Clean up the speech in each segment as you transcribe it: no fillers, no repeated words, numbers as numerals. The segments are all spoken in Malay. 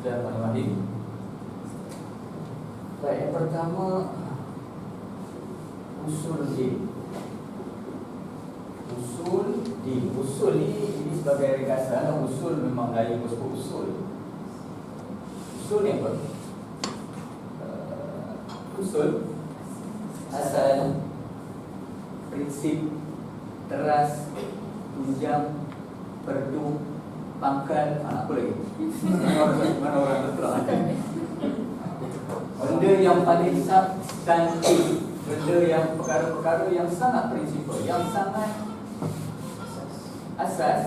Bismillahirrahmanirrahim. Baik, yang pertama, usul din. Usul ni sebagai ringkasan. Usul memang Melayu sebut usul. Usul ni apa? Usul asal, prinsip, teras, tunjang, perdu, pangkal, apa lagi? Mana orang terkeluar? Benda yang paling substantif, benda yang perkara-perkara yang sangat prinsipal, yang sangat asas.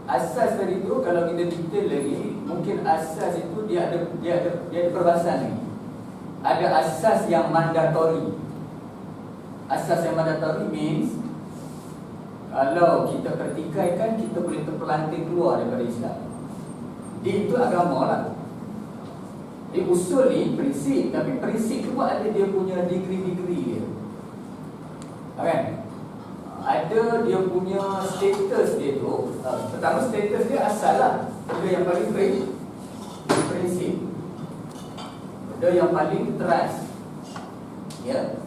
Asas tadi tu kalau kita detail lagi, mungkin asas itu dia ada perbahasan lagi. Ada asas yang mandatori. Asas yang mandatori means kalau kita pertikaikan, kita boleh terpelanting keluar daripada Islam. Dia itu agama lah. Di usul ni prinsip, tapi prinsip tu ada dia punya degree-degree dia. Kan? Ada dia punya status dia tu. Pertama status dia asal lah. Dia yang paling prinsip. Dia yang paling teras. Ya.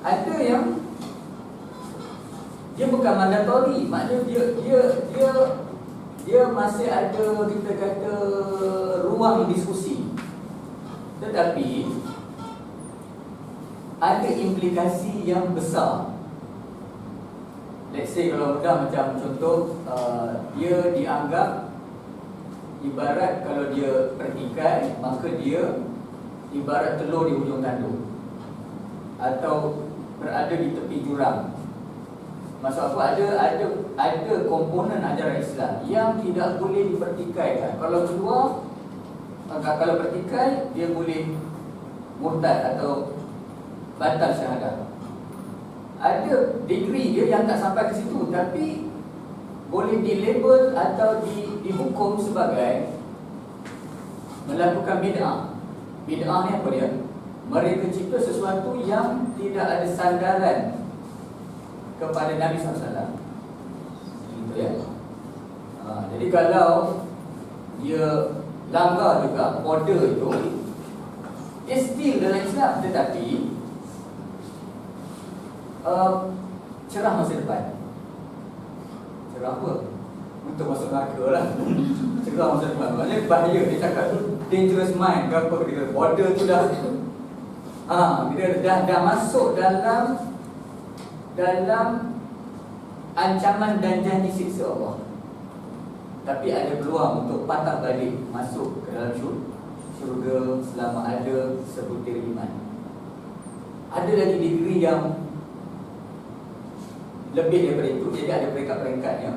Ada yang dia bukan mandatori, maknanya dia masih ada, kita kata, ruang diskusi. Tetapi ada implikasi yang besar. Let's say kalau mudah macam contoh, dia dianggap ibarat kalau dia pertikai, maka dia ibarat telur di hujung tanduk atau berada di tepi jurang. Maksud apa? Ada komponen ajaran Islam yang tidak boleh dipertikaikan. Kalau keluar, kalau pertikai, dia boleh murtad atau batal syahadat. Ada degree dia yang tak sampai ke situ, tapi boleh dilabel atau dihukum sebagai melakukan bid'ah. Bid'ah ni apa dia? Mereka cipta sesuatu yang tidak ada sandaran kepada Nabi SAW. Gitu ya. Jadi kalau dia langgar juga order itu, dia still dalam Islam, tetapi cerah masa depan. Cerah apa? Untuk masuk neraka lah. Cerah masa depan. Maksudnya bahaya. Dia cakap tu dangerous mind ke apa dia. Order tu dah dia dah masuk dalam ancaman dan janji siksa Allah. Tapi ada peluang untuk patah balik, masuk ke dalam syurga selama ada sebutir iman. Ada lagi degree yang lebih daripada itu. Jadi ada peringkat-peringkatnya,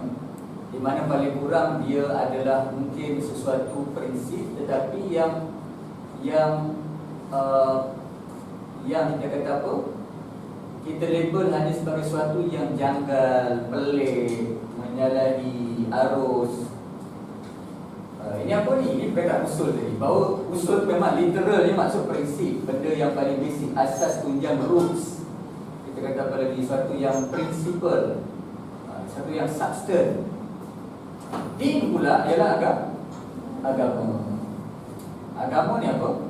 di mana paling kurang dia adalah mungkin sesuatu prinsip, tetapi yang kita kata apa, kita label hanya sebagai sesuatu yang janggal, pelik, menyalahi arus. Ini apa ni? Ini peringkat usul tadi. Bahawa usul memang literalnya maksud prinsip, benda yang paling basic, asas, tunjang, roots. Kita kata apa lagi, sesuatu yang prinsipal, sesuatu yang substan. Din pula ialah agama. Agama ni apa?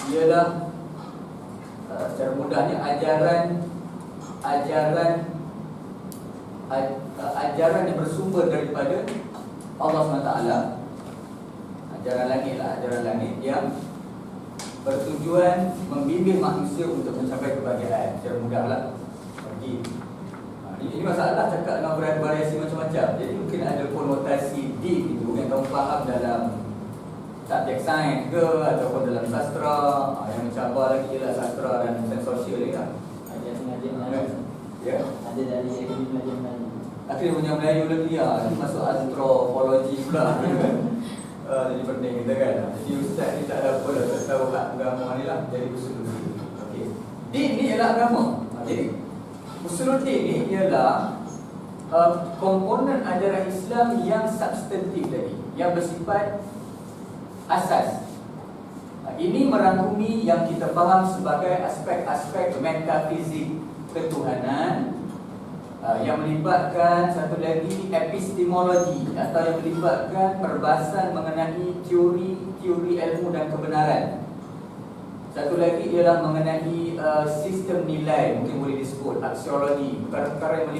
Ialah secara mudahnya ajaran yang bersumber daripada Allah SWT. Ajaran langit lah, ajaran langit yang bertujuan membimbing manusia untuk mencapai kebahagiaan. Secara mudah lah. Ini masalah cakap dengan variasi macam-macam. Jadi mungkin ada konotasi deep itu yang kamu faham dalam subjek sains ke ataupun dalam sastra. Yang mencabar lagi ialah sastra dan sains sosial ni lah. Ada sengaja Melayu. Ya. Ada dari akademi pelajar Melayu. Akhirnya punya Melayu lagi ya. Ini masuk antropologi pula. Jadi penting kita kan. Jadi ustaz ni tak ada apa dah, tak tahu agama ni lah. Jadi usul-usul. Okey. Din ni ialah agama. Jadi Usuluddin ni ialah komponen ajaran Islam yang substantif tadi, yang bersifat asas. Ini merangkumi yang kita faham sebagai aspek-aspek metafizik ketuhanan, yang melibatkan satu lagi epistemologi atau yang melibatkan perbahasan mengenai teori ilmu dan kebenaran. Satu lagi ialah mengenai sistem nilai, mungkin boleh disebut aksiologi, perkara yang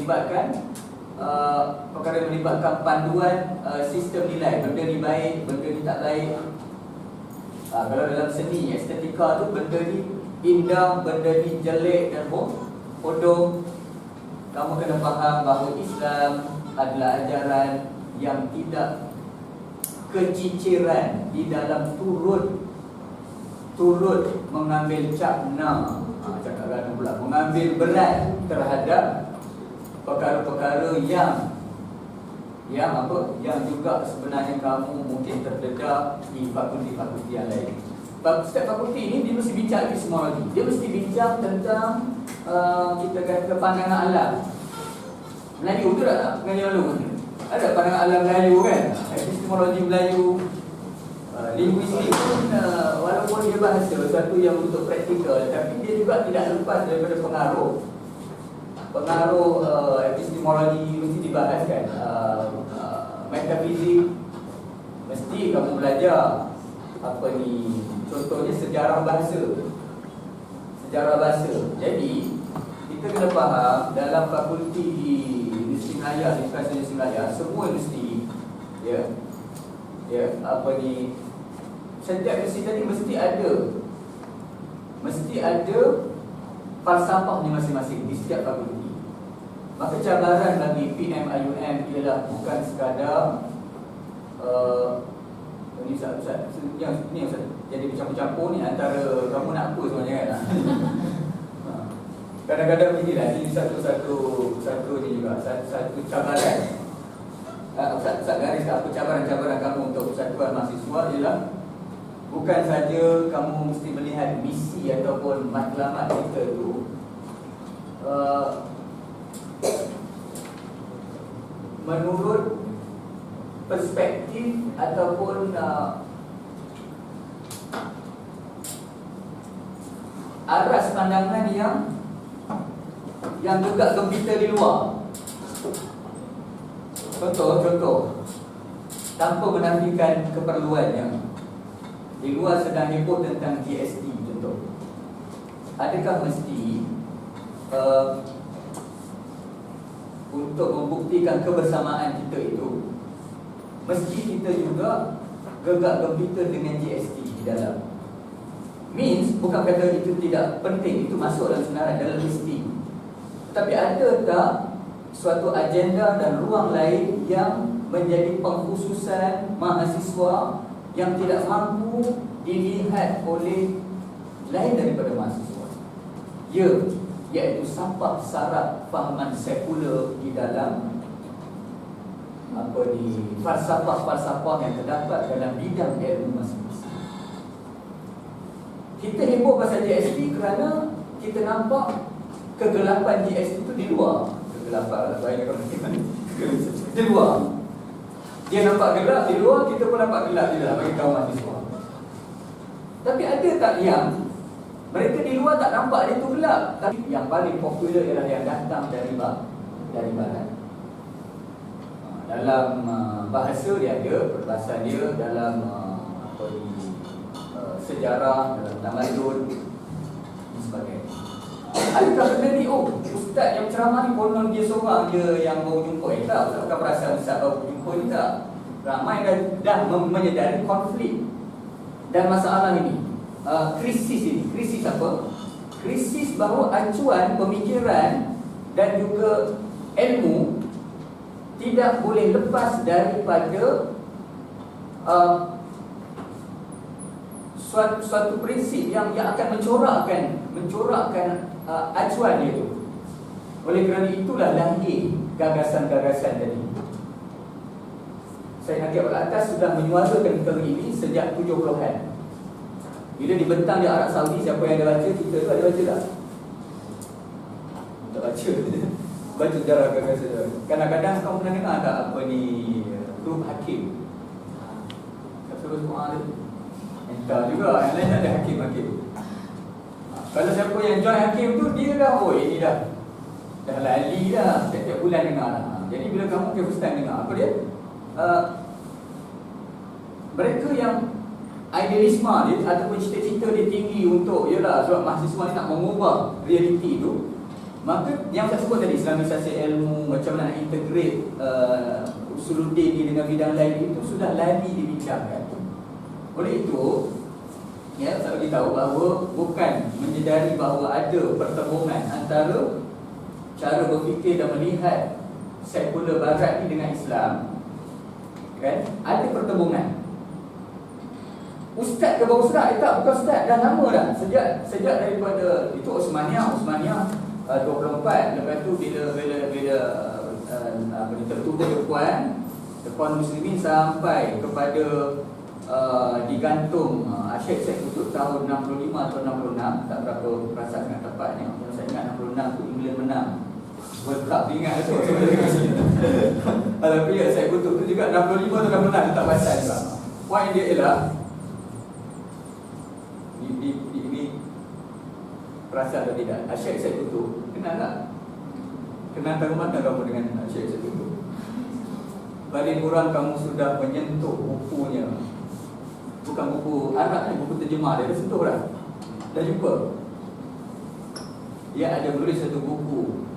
melibatkan panduan sistem nilai, benda ni baik, benda ni tak baik. Kalau dalam seni estetika tu, benda ni indah, benda ni jelek dan bodoh. Kamu kena faham bahawa Islam adalah ajaran yang tidak keciciran di dalam turut mengambil cakna, mengambil berat terhadap perkara-perkara yang juga sebenarnya kamu mungkin terdedah di fakulti-fakulti yang lain. Setiap fakulti ini dia mesti bincang epistemologi. Dia mesti bincang tentang kita kata pandangan alam. Melayu tu tak? Melayu ada pandangan alam Melayu kan? Epistemologi Melayu. Linguistik pun walaupun dia bahasa satu yang untuk praktikal, tapi dia juga tidak lepas daripada pengaruh epistemologi mesti dibahaskan. Metafizik mesti kamu belajar contohnya sejarah bahasa. Jadi kita kena faham dalam fakulti di Universiti Melayu, Universiti Melayu, semua universiti setiap universiti tadi mesti ada falsafahnya masing-masing di setiap fakulti. Maka cabaran bagi PMIUM ialah bukan sekadar ini jadi bercampur-campur ni antara kamu nak apa sebenarnya kan. Kadang-kadang beginilah, ini satu ni juga satu cabaran. Cabaran kamu untuk persatuan mahasiswa ialah bukan saja kamu mesti melihat misi ataupun matlamat kita tu menurut perspektif ataupun aras pandangan yang gegak gempita di luar. Contoh tanpa menafikan keperluannya. Di luar sedang heboh tentang GST contoh. Adakah mesti untuk membuktikan kebersamaan kita itu mesti kita juga gegak gempita dengan GST di dalam? Means bukan kata itu tidak penting, itu masuk dalam senarai, dalam listing. Tapi ada tak suatu agenda dan ruang lain yang menjadi pengkhususan mahasiswa yang tidak mampu dilihat oleh lain daripada mahasiswa? Iaitu sampah syarat fahaman sekular di dalam falsafah-falsafah yang terdapat dalam bidang ilmu masing-masing. Kita heboh pasal GST kerana kita nampak kegelapan GST itu di luar. Kegelapan, bayangkan di luar. Dia nampak gelap di luar, kita pun nampak gelap di dalam bagi kaum mahasiswa. Tapi ada tak yang mereka di luar tak nampak dia tu gelap, tapi yang paling popular ialah yang datang dari barat. Dalam bahasa dia ada, perbahasan dia dalam sejarah, dalam tamadun dan sebagainya. Adakah benda ni, ustaz yang ceramah ni konon dia seorang je yang baru jumpa? Tak, bukan perasan ustaz baru jumpa ni, tak. Ramai dah menyedari konflik dan masalah ini. Krisis apa? Krisis bahawa acuan pemikiran dan juga ilmu tidak boleh lepas daripada suatu prinsip yang akan mencorakkan acuan dia itu. Oleh kerana itulah lahir gagasan-gagasan tadi. Saya Hakim Al-Atas sudah menyuarakan perkara ini sejak 70-an. Bila dibentang di Arab Saudi, siapa yang ada baca kita tu, ada baca tak? Tak baca. Baca sejarah gagasan. Kadang-kadang kau pernah dengar tak apa ni grup hakim? Terus semua ada. Entah juga, yang lain ada hakim-hakim. Kalau siapa yang join hakim tu, dia dah, ini dah dah lali dah, setiap bulan dengar lah. Jadi bila kamu ke first time dengar, apa dia? Mereka yang idealisme dia ataupun cita-cita dia tinggi untuk, yalah, sebab mahasiswa ni nak mengubah realiti tu, maka yang saya sebut tadi, islamisasi ilmu, macam mana nak integrate usuluddin ni dengan bidang lain, itu sudah lagi dibincangkan. Oleh itu, ya, saya beritahu bahawa bukan menyedari bahawa ada pertembungan antara cara berfikir dan melihat sekular barat ni dengan Islam, kan? Ada pertembungan. Ustaz ke bawah ustaz? Tak, bukan ustaz, dah lama dah. Sejak daripada itu Osmaniyah 24. Lepas tu bila tertubuh depan muslimin sampai kepada digantung Syekh Qutb tahun 65 atau 66, tak berapa perasa sangat tepatnya. Kalau saya ingat 66 tu England menang World Cup, ingat tu. Tapi Syekh Qutb tu juga 65 atau 66, tak pasal juga. Point dia ialah ini perasa atau tidak. Syekh Qutb kenal tak? Kenal dari mana kamu dengan Syekh Qutb? Paling kurang kamu sudah menyentuh bukunya. Bukan buku Arab ni, buku terjemah dia, dah sentuh dah jumpa. Dia ada menulis satu buku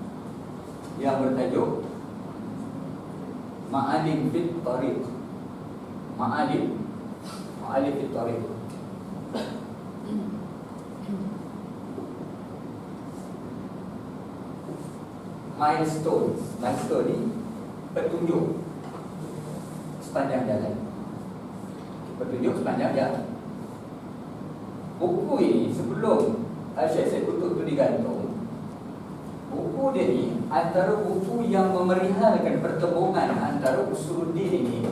yang bertajuk Ma'alim fit Tariq. Ma'alim fit Tariq. Milestone ni petunjuk sepanjang jalan. Petunjuk sepanjang jalan. Buku ini sebelum Syekh Qutb tu digantung, buku dia ni antara buku yang memerihalkan pertembungan antara usuluddin ini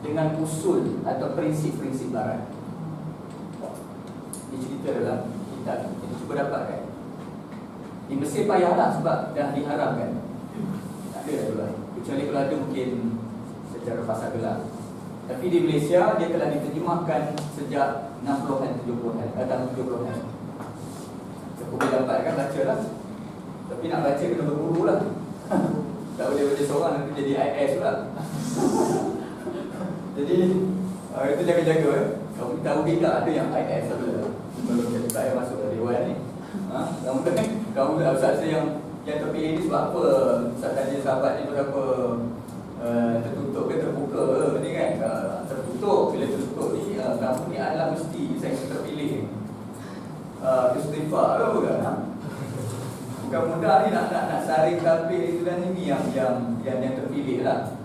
dengan usul atau prinsip-prinsip barat. Dia cerita dalam kitab kita cuba dapatkan. Di Mesir payahlah sebab dah diharamkan. Tak ada dah, kecuali kalau ada mungkin secara fasa gelap. Tapi di Malaysia dia telah diterjemahkan sejak 60-an, 70-an, tahun 70-an. Saya boleh dapatkan, baca lah. Tapi nak baca kena berburu lah. Tak boleh baca seorang, nanti jadi IS pula. Jadi itu jaga-jaga. Kamu tahu tidak ada yang IS belum jadi saya masuk ke dewan ni. Kamu dah usah yang terpilih ni sebab apa? Ustaz tanya sahabat ni berapa tertutup ke terbuka ni kan? Tertutup. Bila tertutup ni kamu ni adalah mesti saya terpilih. Istighfar tu kan? Bukan mudah ni nak saring kafir itu dan ini yang terpilih lah.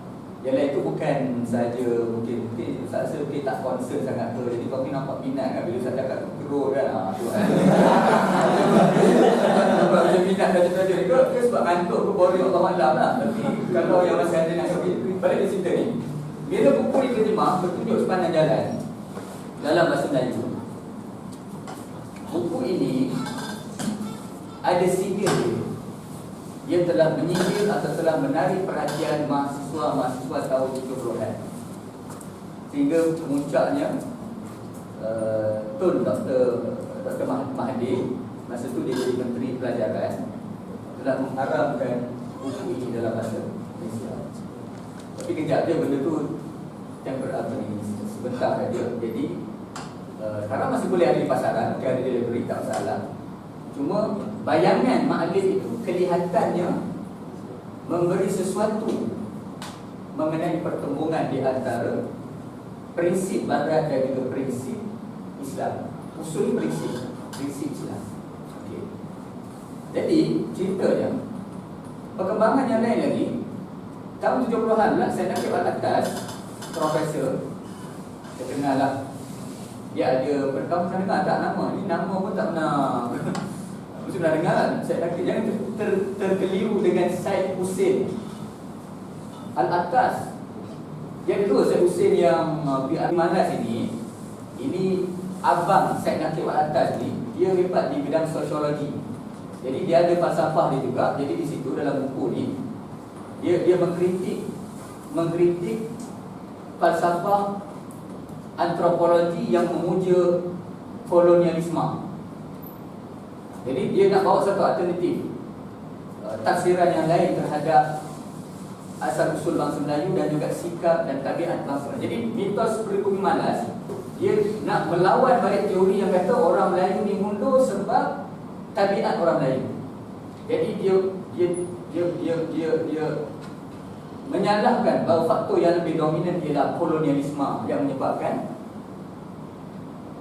Yang lain tu bukan saja mungkin saya rasa mungkin tak concern sangat ke. Jadi kau nampak minat kan bila saya cakap terus kan. Tu kan. Nampak macam minat saja-saja ni ke sebab kantuk ke boring Allah malam lah. Tapi kalau yang masih ada nak kafir, balik ke cerita ni. Bila buku diterjemah petunjuk sepanjang jalan dalam bahasa Melayu, buku ini ada sihir dia telah menyihir atau telah menarik perhatian mahasiswa tahun 70-an. Sehingga kemuncaknya Tun Dr. Mahathir, masa tu dia jadi Menteri Pelajaran, telah mengharamkan buku ini dalam bahasa Malaysia. Tapi kejap dia benda tu sebentar saja. Jadi sekarang masih boleh ada di pasaran, ada delivery, tak masalah. Cuma bayangan ma'alif itu kelihatannya memberi sesuatu mengenai pertembungan di antara prinsip barat dan juga prinsip Islam. Usul prinsip Islam. Okay. Jadi ceritanya perkembangan yang lain lagi tahun 70-an lah, saya nak ke atas profesor terkenal lah. Dia ada, kamu pernah dengar tak nama? Ni nama pun tak pernah mesti pernah dengar kan? Saya kata jangan terkeliru dengan Syed Hussein Al-Attas. Yang kedua Syed Hussein yang PR Manas ini abang Syed Naqib Al-Attas ni, dia hebat di bidang sosiologi. Jadi dia ada falsafah dia juga. Jadi di situ dalam buku ni dia mengkritik falsafah antropologi yang memuja kolonialisme. Jadi dia nak bawa satu alternatif tafsiran yang lain terhadap asal usul bangsa Melayu dan juga sikap dan tabiat bangsa Melayu. Jadi mitos pribumi malas, dia nak melawan balik teori yang kata orang Melayu ni mundur sebab tabiat orang Melayu. Jadi dia menyalahkan bahawa faktor yang lebih dominan ialah kolonialisme yang menyebabkan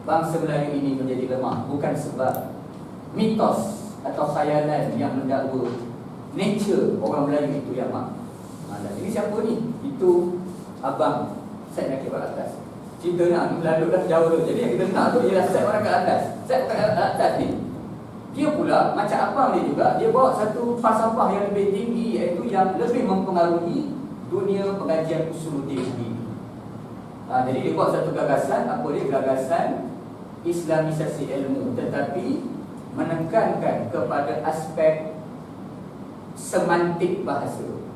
bangsa Melayu ini menjadi lemah, bukan sebab mitos atau khayalan yang mendakwa nature orang Melayu itu yang lemah. Jadi siapa ni? Itu abang Syed Nakib Al-Atas. Cerita nak lalu dah jauh tu. Jadi yang kita nak tu ialah Syed orang kat atas. Syed orang kat atas ni, dia pula macam abang dia juga, dia bawa satu falsafah yang lebih tinggi, iaitu yang lebih mempengaruhi dunia pengajian Usuluddin ini. Jadi dia buat satu gagasan, apa dia? Gagasan Islamisasi ilmu, tetapi menekankan kepada aspek semantik bahasa.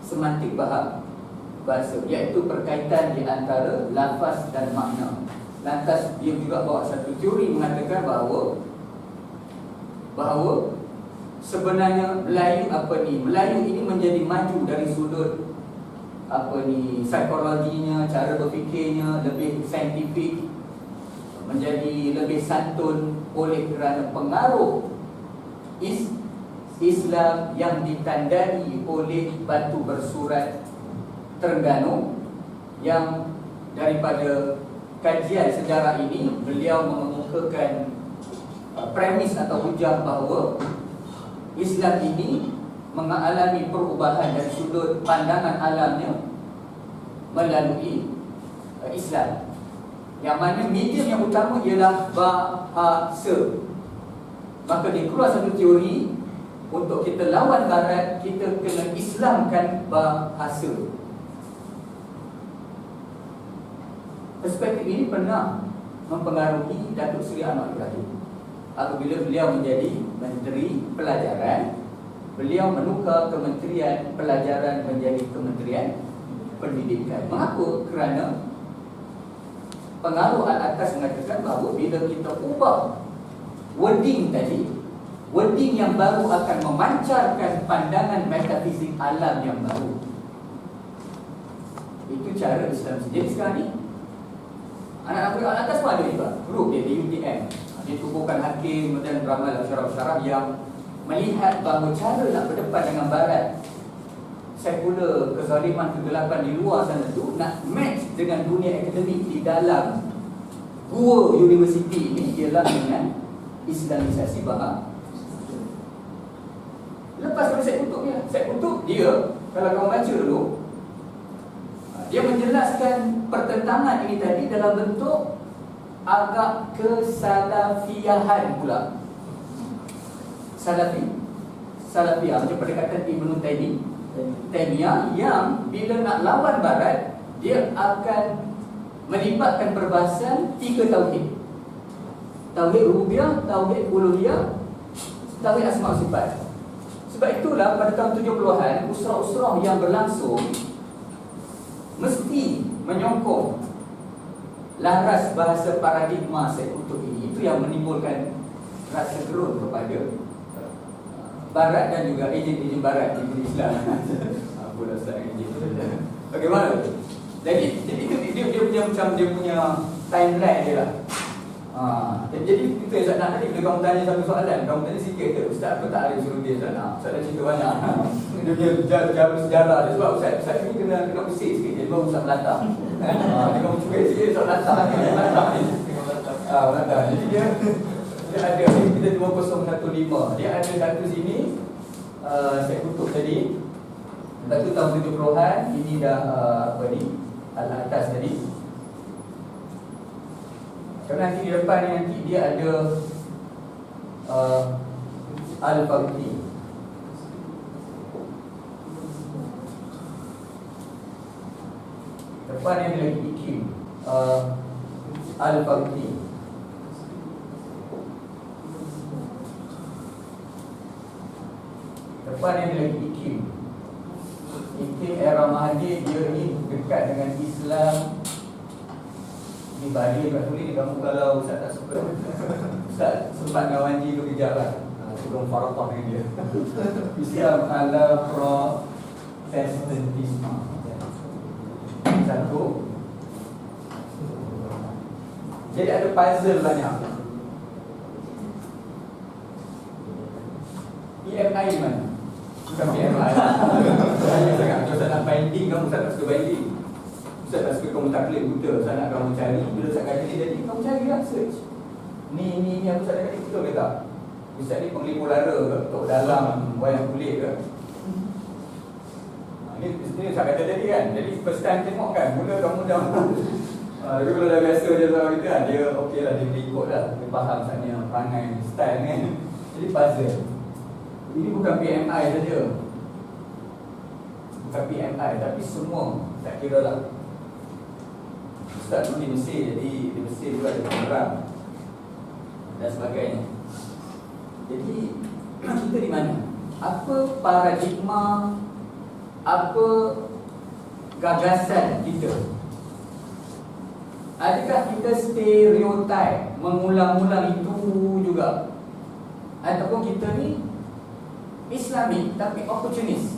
Semantik bahasa, iaitu perkaitan di antara lafaz dan makna. Lantas dia juga bawa satu teori mengatakan bahawa sebenarnya Melayu Melayu ini menjadi maju dari sudut psikologinya, cara berfikirnya lebih saintifik, menjadi lebih santun oleh kerana pengaruh Islam yang ditandai oleh batu bersurat Terengganu, yang daripada kajian sejarah ini beliau mengemukakan premis atau hujah bahawa Islam ini mengalami perubahan dari sudut pandangan alamnya melalui Islam, yang mana medium yang utama ialah bahasa. Maka dia keluar satu teori, untuk kita lawan Barat, kita kena Islamkan bahasa. Perspektif ini pernah mempengaruhi Datuk Seri Anwar Ibrahim. Apabila beliau menjadi Menteri Pelajaran, beliau menukar Kementerian Pelajaran menjadi Kementerian Pendidikan. Mengapa? Kerana pengaruh Al-Atas mengatakan bahawa bila kita ubah wording tadi, wording yang baru akan memancarkan pandangan metafizik alam yang baru. Itu cara Islam. Jadi sekarang ni anak-anak muda Al-Atas pun ada juga grup dia di UTM. Dia tubuhkan hakim dan beramal syarah-syarah yang melihat bahawa cara nak berdepan dengan Barat, sekular, kezaliman, kegelapan di luar sana tu nak match dengan dunia akademik di dalam gua universiti ini ialah dengan Islamisasi bahasa. Lepas pada Syed Qutb dia, kalau kamu baca dulu, dia menjelaskan pertentangan ini tadi dalam bentuk agak kesalafiahan pula. Salafiyah macam pendekatan Ibnu Taimiyah yang bila nak lawan Barat, dia akan melibatkan perbahasan 3 tauhid. Tauhid rububiyah, tauhid uluhiyah, tauhid asma' wa sifat. Sebab itulah pada tahun 70-an usrah-usrah yang berlangsung mesti menyokong laras bahasa paradigma Syed Qutb ini. Itu yang menimbulkan rasa gerun kepada Barat dan juga ejen-ejen Barat di Islam. Apa rasa ejen? Bagaimana? Jadi dia macam dia punya timeline dia lah. Jadi kita Ustaz nak tadi, bila kamu tanya satu soalan, kamu tanya sikit ke Ustaz, aku tak ada suruh dia Ustaz ada cerita banyak. Dia punya jalan sejarah dia. Sebab Ustaz ni kena bersih sikit, jadi baru Ustaz melantah. Dia kamu cukai sikit, Ustaz melantah ni. Melantah. Jadi dia ada, kita 2015, dia ada satu sini, Syed Qutb tadi. Lepas tu tahun 70-an, ini dah Al-Atas tadi. Kerana nanti di depan ni nanti dia ada Al-Farqi. Depan ni ada lagi Ikim, Al-Farqi. Depan ni ada lagi Ikim era Mahdi. Dia ni dekat dengan Islam. Ini Badi kat tulis ni, kamu kalau Ustaz tak suka Ustaz sempat dengan Wanji tu kejap lah. belum faraqah dengan dia. Islam ala Protestantisme. Satu. Jadi ada puzzle banyak. PMI di mana? Bukan PMI. Saya sangat Ustaz nak binding, kamu tak suka binding. Ustaz tak suka kamu taklid buta. Ustaz nak kamu cari. Bila Ustaz kata ni jadi, kamu cari lah, search. Ni yang Ustaz kata betul ke tak? Ustaz ni penglipur lara ke? Tok dalam wayang kulit ke? Ni Ustaz kata tadi kan. Jadi first time tengok kan, mula kamu dah tapi kalau dah biasa je sama kita kan, dia okey lah, dia ikut lah. Dia faham sebenarnya perangai, style kan. Jadi puzzle. Ini bukan PMI saja. Bukan PMI, tapi semua. Tak kira lah. Ustaz pun di Mesir, jadi di Mesir juga ada pemerang dan sebagainya. Jadi kita di mana? Apa paradigma, apa gagasan kita? Adakah kita stereotip, mengulang-ulang itu juga? Ataupun kita ni Islamik tapi opportunis,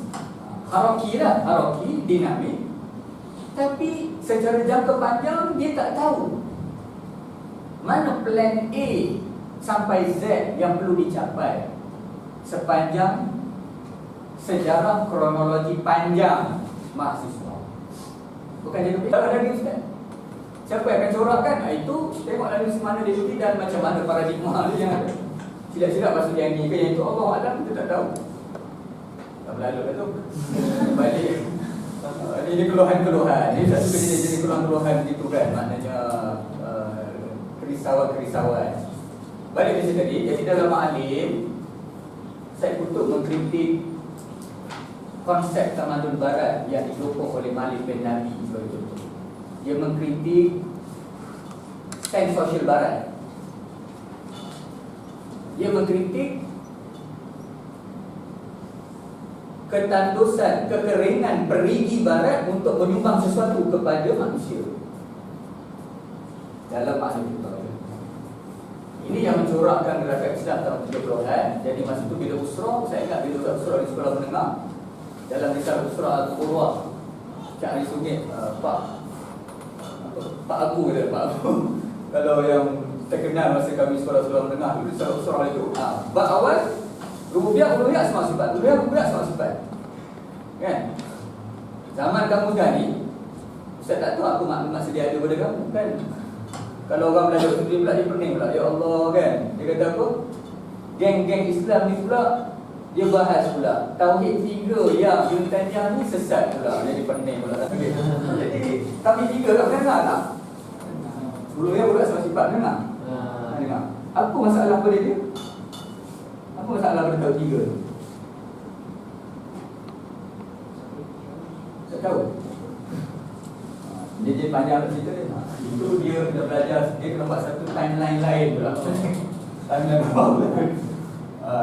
haraki lah, haraki, dinamik, tapi secara jangka panjang dia tak tahu mana plan A sampai Z yang perlu dicapai sepanjang sejarah kronologi panjang mahasiswa. Bukan jadi tak ada Ustaz. Siapa yang akan corakkan? Itu tengoklah di mana dia pergi dan macam mana paradigma dia yang ada. Silap-silap masuk yang ni ke yang itu, Allah Alam, kita tak tahu. Tak berlalu kan tu. Balik. Ini keluhan-keluhan. Ini tak suka jadi keluhan-keluhan begitu kan. Maknanya kerisauan-kerisauan. Balik dari tadi, jadi dalam Ma'alim saya kutuk mengkritik konsep tamadun barat yang didukung oleh Malik bin Nabi sebagai contoh. Dia mengkritik sains sosial barat. Dia mengkritik ketandusan, kekeringan perigi barat untuk menyumbang sesuatu kepada manusia dalam makna itu. Ini yang mencorakkan gerakan Islam tahun 70-an. Jadi masa itu bila usrah, saya ingat bila usrah di sekolah menengah, dalam risalah usrah Al-Qurwa, Cik Ali Sungit, Pak Abu kata, Pak Abu kalau yang terkenal masa kami sekolah-sekolah menengah dulu, risalah usrah itu bab awal rububiyah, uluhiyah, asma sifat, rububiyah, asma sifat kan. Zaman kamu sekarang ni Ustaz tak tahu apa maklumat sedia ada pada kamu kan. Kalau orang belajar tu dia pula dia pening pula, ya Allah kan. Dia kata apa? Geng-geng Islam ni pula dia bahas pula tauhid 3 yang Yuntanya ni sesat pula. Jadi pening pula. Jadi kami 3 kat dengar tak? Uluhiyah pula sama sifat dengar. Dengar. Apa masalah pada dia? Apa masalah pada tauhid 3 tu? Tak tahu. Dia panjang cerita dia. Itu dia kena belajar, dia kena buat satu timeline lain pula. Timeline apa?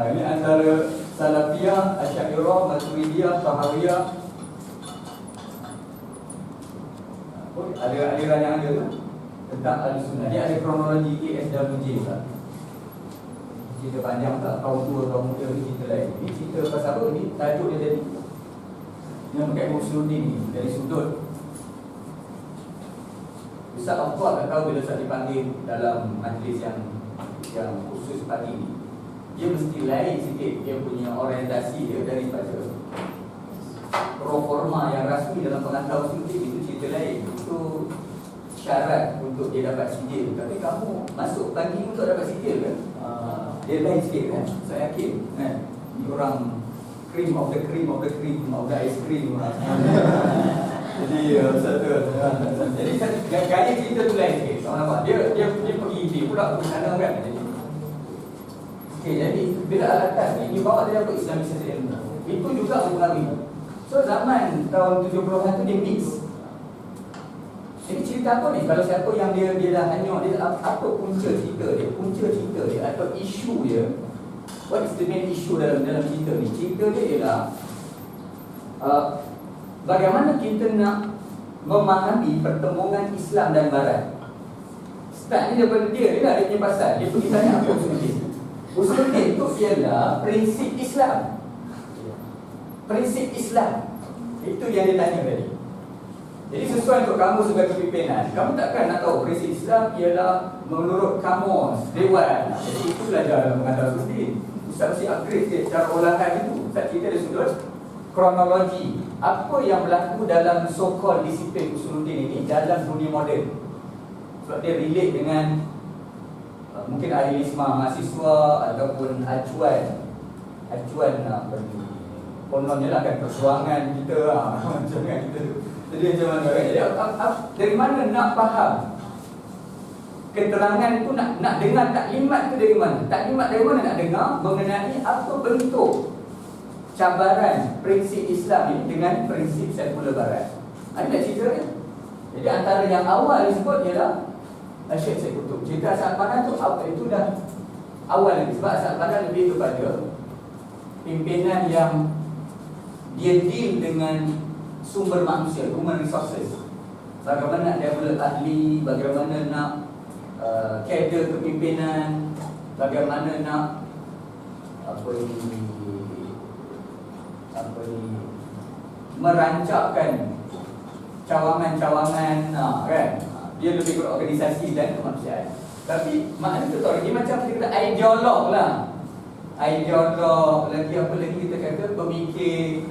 Ini antara Salafiyah, Asy'ariyah, Maturidiyah, Tahawiyah. Ada aliran yang ada tu tentang Ahlussunnah. Dia ada kronologi ASWJ pula. Cerita panjang tak, tahun tua, tahun muda ni cerita lain. Ini cerita pasal apa? Ini tajuk dia tadi. Dia pakai Muslimin ni dari sudut Ustaz Afqah tak tahu bila Ustaz dipanggil dalam majlis yang khusus pagi ni. Dia mesti lain sikit dia punya orientasi dia daripada proforma yang rasmi dalam pengantau sijil. Itu cerita lain. Itu syarat untuk dia dapat sijil. Tapi kamu masuk pagi untuk dapat sijil kan? Dia lain sikit kan? Saya yakin kan? Ini orang cream of the cream of the cream of the ice cream. Jadi satu. Jadi gaya cerita tu lain sikit. Sama nampak. Dia pergi pula ke sana kan. Jadi bila alatan ni dia bawa dia apa Islamisasi ilmu. Itu juga mempengaruhi. So zaman tahun 70-an tu dia mix. Jadi cerita apa ni? Kalau siapa yang dia dah hanyut, dia apa punca cerita dia? Punca cerita dia atau isu dia. What is the main issue dalam cerita ni? Cerita dia ialah bagaimana kita nak memahami pertemuan Islam dan Barat. Start ni daripada dia lah dia punya pasal. Dia pergi tanya apa sebenarnya. Usuluddin itu ialah prinsip Islam. Prinsip Islam. Itu yang dia tanya tadi. Jadi sesuai untuk kamu sebagai pimpinan, kamu takkan nak tahu prinsip Islam ialah menurut kamus Dewan. Jadi itu belajar dalam pengantar Usuluddin. Ustaz mesti upgrade sikit cara olahan itu. Ustaz cerita dari sudut kronologi. Apa yang berlaku dalam so-called disiplin Usuluddin ini dalam dunia moden. Sebab dia relate dengan mungkin ahli isma mahasiswa ataupun acuan apa ni, kononnya lah kan perjuangan kita macam kan kita. Jadi macam mana kan? Jadi dari mana nak faham keterangan itu, nak dengar taklimat itu dari mana? Taklimat dari mana nak dengar mengenai apa bentuk cabaran prinsip Islam ini dengan prinsip sekular barat. Ada tak cerita kan? Jadi antara yang awal disebut ialah Syekh Syed Qutb. Cerita Asal Al-Banna tu apa, itu dah awal lagi. Sebab Asal Al-Banna lebih kepada pimpinan yang dia deal dengan sumber manusia, human resources. Bagaimana nak develop ahli, bagaimana nak kader kepimpinan, bagaimana nak merancangkan cawangan-cawangan, kan? Dia lebih berorganisasi dan kemanusiaan. Tapi makna tu tahu, dia macam kita kata ideolog lah. Ideolog, lagi apa lagi kita kata pemikir.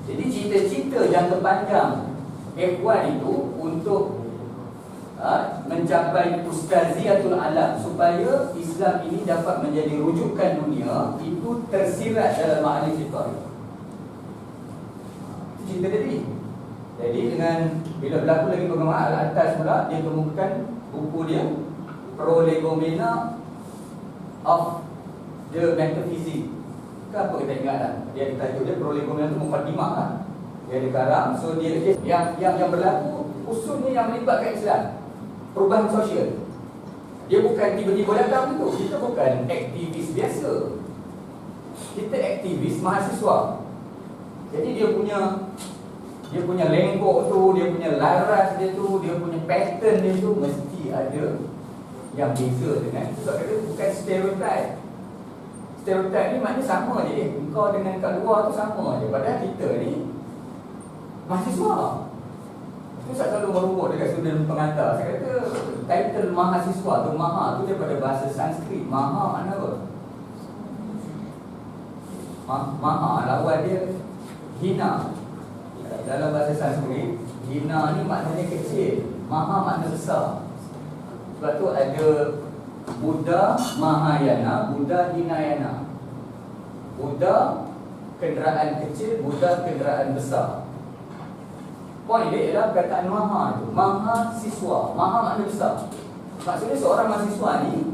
Jadi cita-cita jangka panjang F1 itu untuk mencapai ustaziatul alam, supaya Islam ini dapat menjadi rujukan dunia, itu tersirat dalam makna fitrah. Cerita tadi. Jadi dengan bila berlaku lagi pengembangan atas pula, dia kemukakan buku dia Prolegomena of the Metaphysics. Apa kita ingat lah, dia ada tajuk dia Prolegomena tu mukadimah lah. Dia ada karang, so dia yang berlaku usulnya yang melibatkan Islam, perubahan sosial. Dia bukan tiba-tiba datang itu. Kita bukan aktivis biasa, kita aktivis mahasiswa. Jadi dia punya lengkok tu, dia punya laras dia tu, dia punya pattern dia tu mesti ada yang beza dengan. Sebab dia bukan stereotype. Stereotype ni maknanya sama je. Kau dengan kat luar tu sama je. Padahal kita ni mahasiswa. Itu saya selalu merubuk dekat student pengantar. Saya kata title mahasiswa tu, maha tu daripada bahasa Sanskrit. Maha makna apa? Maha lawan dia hina. Dalam bahasa Sanskrit, hina ni maknanya kecil, maha makna besar. Sebab tu ada Buddha Mahayana, Buddha Hinayana. Buddha kenderaan kecil, Buddha kenderaan besar. Poin dia ialah perkataan maha tu, maha siswa, maha makna besar. Maksudnya seorang mahasiswa ni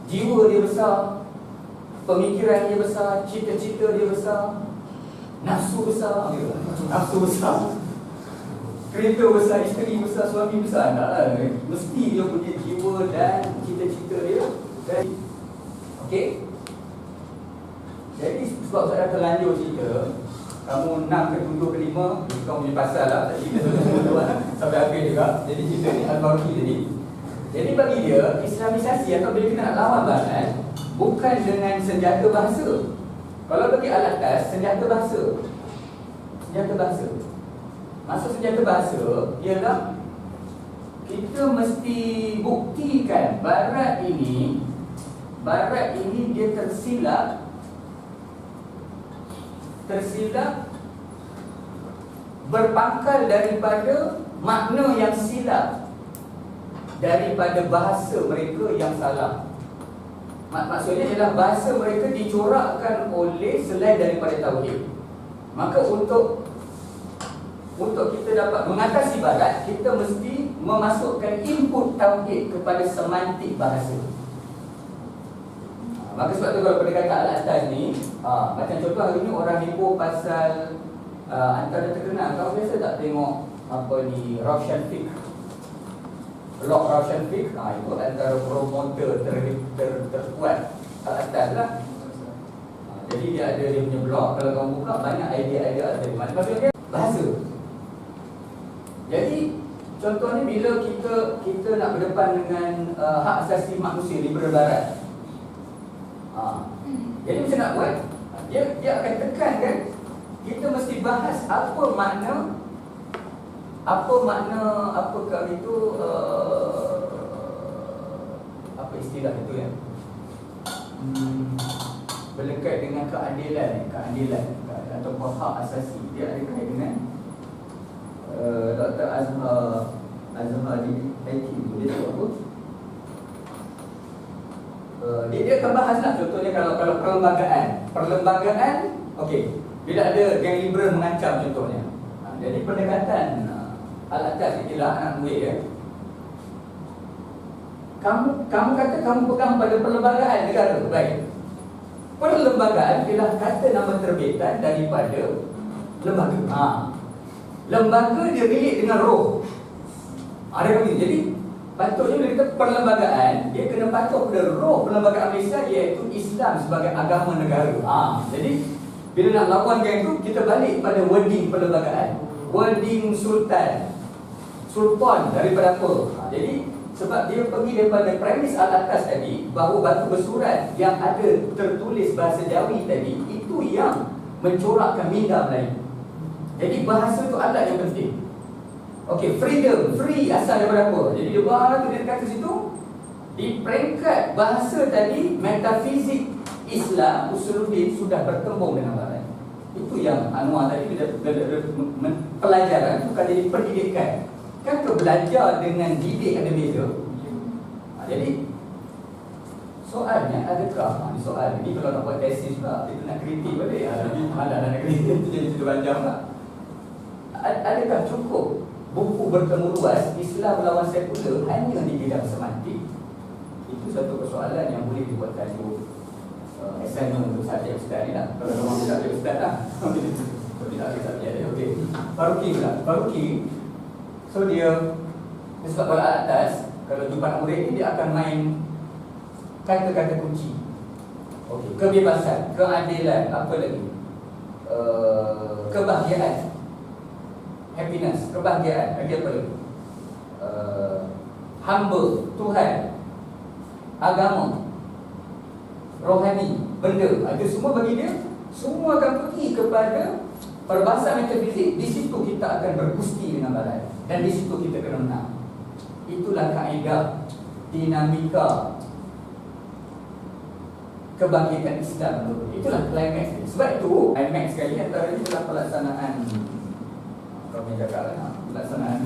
jiwa dia besar, pemikiran dia besar, cita-cita dia besar, nafsu besar, nafsu besar, kereta besar, isteri besar, suami besar. Tak lah, mesti dia punya jiwa dan cita-cita dia. Okey. Jadi sebab saya dah terlanjur cerita, kamu 6 ke 7 ke 5, kamu punya pasal lah. Tak cerita sampai habis juga. Jadi cerita ni Al-Baqi tadi. Jadi bagi dia, Islamisasi atau bila kita nak lawan barat, bukan dengan senjata bahasa. Kalau bagi Al-Atas, senjata bahasa. Senjata bahasa. Maksud senjata bahasa ialah kita mesti buktikan Barat ini dia tersilap berpangkal daripada makna yang silap, daripada bahasa mereka yang salah. Maksudnya ialah bahasa mereka dicorakkan oleh selain daripada tauhid. Maka untuk kita dapat mengatasi barat, kita mesti memasukkan input tauhid kepada semantik bahasa. Maka sebab tu kalau pendekatan Al-Atas ni, macam contoh hari ni orang heboh pasal antara terkenal. Kau biasa tak tengok apa ni, Roshan Fiqh, blog Roshan Fiqh? Itu antara promoter terkuat Al-Atas lah. Jadi dia ada dia punya blog. Kalau kamu buka, banyak idea-idea dari mana. Maksudnya bahasa. Jadi contohnya bila kita nak berdepan dengan hak asasi manusia liberal barat, Jadi macam nak buat? Dia akan tekan kan, kita mesti bahas apa makna kali itu apa istilah itu ya, berkait dengan keadilan atau hak asasi. Dia ada kait dengan Dr. Azhar di IT. Dia tahu apa? Dia akan bahas lah. Contohnya kalau perlembagaan, okey, bila ada geng liberal mengancam contohnya. Jadi pendekatan al-atas itulah anak murid ya. Kamu kata kamu pegang pada perlembagaan negara. Baik. Perlembagaan ialah kata nama terbitan daripada lembaga. Lembaga dia milik dengan roh. Ada kami. Jadi patutnya bila kita perlembagaan, dia kena patuh pada roh perlembagaan Malaysia, iaitu Islam sebagai agama negara. Jadi bila nak lawan gang tu, kita balik pada wording perlembagaan, wording sultan daripada apa. Jadi sebab dia pergi daripada premis al-atas tadi, bahawa batu bersurat yang ada tertulis bahasa Jawi tadi, itu yang mencorakkan minda Melayu. Jadi bahasa tu alat yang penting. Okey, freedom, free asal daripada apa? Jadi dia bahas tu, dia kata situ, di peringkat bahasa tadi, metafizik Islam Usuluddin sudah bertembung dengan barat. Itu yang Anwar tadi, pelajaran bukan jadi pendidikan. Kan ke belajar dengan didik ada beza. Jadi soalnya adakah soal ni, kalau nak buat tesis pula, kita nak kritik balik, lebih malah nak kritik itu jadi panjang lah. Adakah cukup buku bertemu luas Islam melawan sekular hanya di bidang semantik? Itu satu persoalan yang boleh dibuat tajuk assignment untuk subjek ustaz ni lah. Kalau orang subjek ustaz lah, tidak ada subjek dia. Okey, Faruqi pula. Faruqi, so dia sebab kalau atas, kalau jumpa murid ni, dia akan main kata-kata kunci. Okey, kebebasan, keadilan, apa lagi? Kebahagiaan, happiness, kebahagiaan, lagi apa lagi? Hamba, Tuhan, agama, rohani, benda. Itu semua bagi dia, semua akan pergi kepada perbahasan metafizik. Di situ kita akan bergusti dengan barat, dan di situ kita kena menang. Itulah kaedah dinamika kebangkitan Islam menurut dia. Itulah climax dia. Sebab itu climax sekali antara ini adalah pelaksanaan, kalau saya cakap lah, pelaksanaan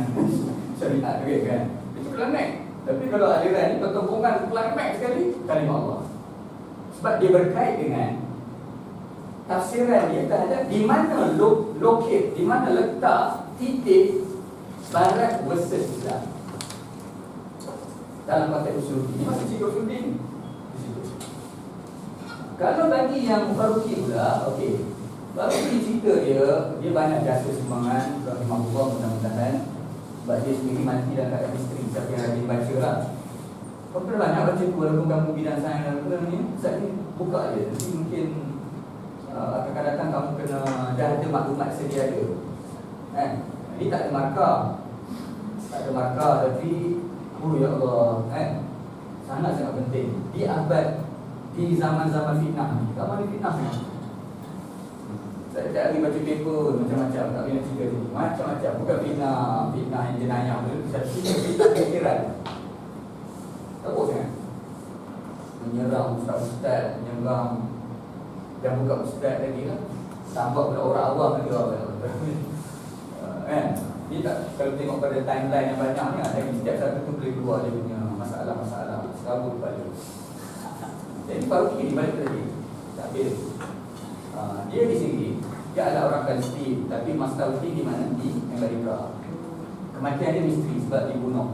syariat juga kan. Itu climax. Tapi kalau aliran ni pertempuran climax sekali, kalimah Allah. Sebab dia berkait dengan tafsiran dia terhadap di mana locate, di mana letak titik barat versus Islam dalam konteks Usuluddin. Ini masih cerita Usuluddin di situ. Kalau bagi yang Faruqi pula, okey, Faruqi cerita dia banyak jasa sumbangan rahimahullah, mudah-mudahan, sebab dia sendiri mati dan tak ada isteri. Siapa yang rajin baca lah, kau pernah banyak baca tu, walaupun kamu bidang sains dan benda ni, Ustaz ni buka je. Nanti mungkin akan datang kamu kena dah ada maklumat sedia ada. Ini tak ada markah. Tak ada markah, tapi ya Allah, sangat-sangat penting. Di abad, di zaman-zaman fitnah ni, tak mana fitnah ni. Saya tak lagi baca paper macam-macam, tak boleh nak cerita ni. Macam-macam, bukan fitnah yang jenayah tu, fitnah fikiran. Terus kan, menyerang ustaz-ustaz, menyerang dan bukan ustaz lagi lah, tambah pula orang awam lagi Ni tak, kalau tengok pada timeline yang banyak ni, lagi setiap satu tu boleh keluar dia punya masalah-masalah, serabut kepala. Jadi Faruqi ni balik tadi, tak habis. Dia di sini, dia adalah orang Palestin, tapi Mastawfi di mana? Di Amerika. Kematian dia misteri sebab dibunuh.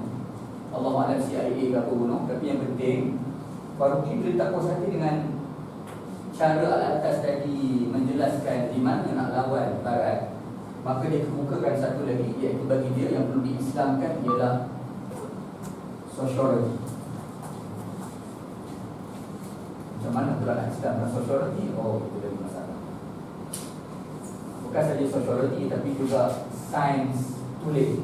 Allahuakbar CIA ke apa bunuh. Tapi yang penting, Faruqi bila tak puas hati dengan cara al-atas tadi menjelaskan di mana nak lawan barat, maka dia kemukakan satu lagi, iaitu bagi dia yang perlu diislamkan ialah sosiologi. Macam mana pula nak Islam dan sosiologi? Oh, itu lagi masalah. Bukan saja sosiologi, tapi juga sains tulis.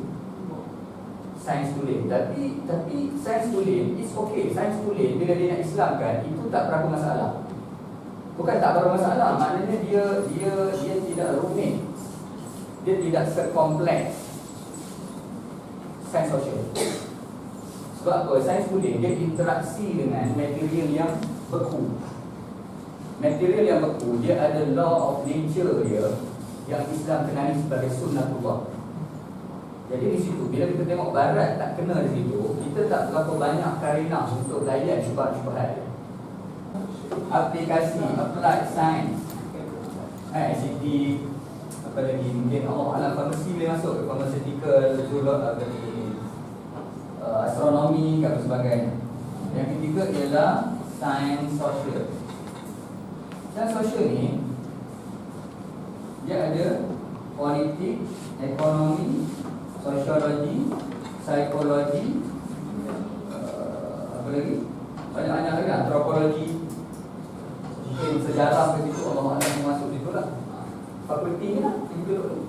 Sains tulis. Tapi sains tulis is okay. Sains tulis bila dia nak Islamkan, itu tak berapa masalah. Bukan tak bermasalah, maknanya dia tidak rumit. Dia tidak sekompleks sains sosial. Sebab apa? Sains boleh dia interaksi dengan material yang beku. Material yang beku, dia ada law of nature dia yang Islam kenali sebagai sunnatullah. Jadi di situ, bila kita tengok barat tak kena di situ, kita tak berapa banyak karinah untuk layan syubhat-syubhat. Aplikasi, applied science, ICT, apa lagi, mungkin alam farmasi boleh masuk, pharmaceutical, astronomi dan sebagainya. Yang ketiga ialah sains sosial. Sains sosial ni dia ada politik, ekonomi, sosiologi, psikologi, apa lagi? Banyak-banyak lagi, antropologi, mungkin sejarah ke situ, Allah Alam masuk situ lah. Fakulti ni lah, kita duduk ni.